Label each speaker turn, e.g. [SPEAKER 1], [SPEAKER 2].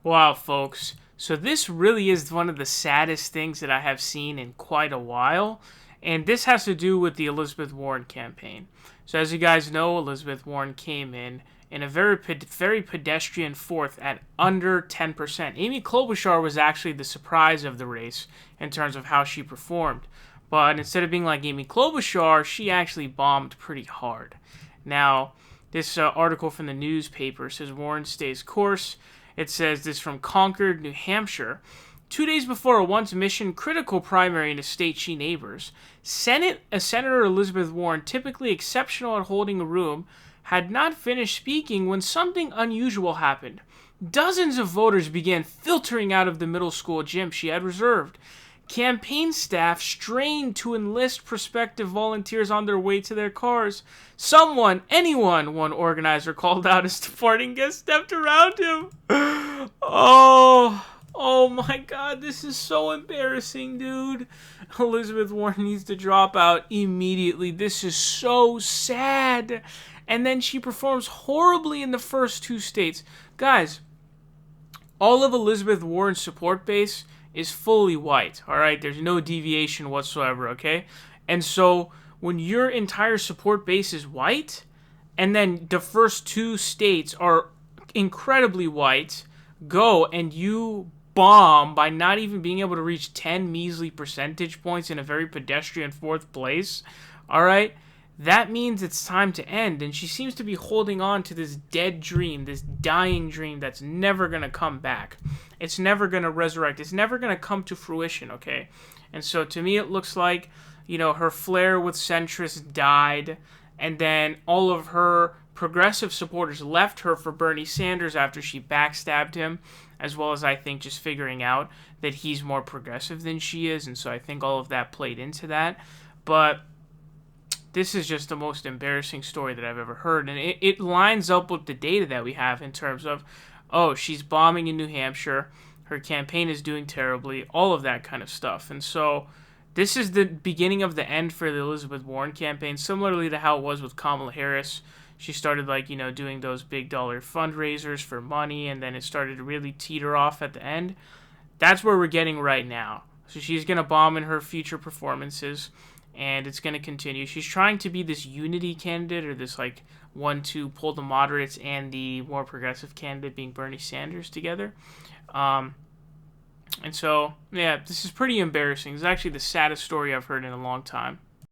[SPEAKER 1] Wow, folks. So this really is one of the saddest things that I have seen in quite a while. And this has to do with the Elizabeth Warren campaign. So as you guys know, Elizabeth Warren came in a very pedestrian fourth at under 10%. Amy Klobuchar was actually the surprise of the race in terms of how she performed. But instead of being like Amy Klobuchar, she actually bombed pretty hard. Now, this article from the newspaper says Warren stays course. It says this from Concord, New Hampshire. 2 days before a once mission-critical primary in a state she neighbors, Senator Elizabeth Warren, typically exceptional at holding a room, had not finished speaking when something unusual happened. Dozens of voters began filtering out of the middle school gym she had reserved. Campaign staff strained to enlist prospective volunteers on their way to their cars. Anyone, one organizer called out as departing guests stepped around him. Oh my god, this is so embarrassing, dude. Elizabeth Warren needs to drop out immediately. This is so sad. And then she performs horribly in the first two states. Guys, all of Elizabeth Warren's support base is fully white, all right? There's no deviation whatsoever, okay? And so when your entire support base is white, and then the first two states are incredibly white, go and you bomb by not even being able to reach 10 measly percentage points in a very pedestrian fourth place, all right? That means it's time to end, and she seems to be holding on to this dead dream, this dying dream that's never going to come back. It's never going to resurrect. It's never going to come to fruition, okay? And so to me it looks like, her flair with centrists died, and then all of her progressive supporters left her for Bernie Sanders after she backstabbed him, as well as I think just figuring out that he's more progressive than she is, and so I think all of that played into that. But this is just the most embarrassing story that I've ever heard. And it lines up with the data that we have in terms of, she's bombing in New Hampshire, her campaign is doing terribly, all of that kind of stuff. And so this is the beginning of the end for the Elizabeth Warren campaign, similarly to how it was with Kamala Harris. She started, doing those big dollar fundraisers for money, and then it started to really teeter off at the end. That's where we're getting right now. So she's going to bomb in her future performances, and it's going to continue. She's trying to be this unity candidate, or this one to pull the moderates and the more progressive candidate being Bernie Sanders together. And so, yeah, this is pretty embarrassing. It's actually the saddest story I've heard in a long time.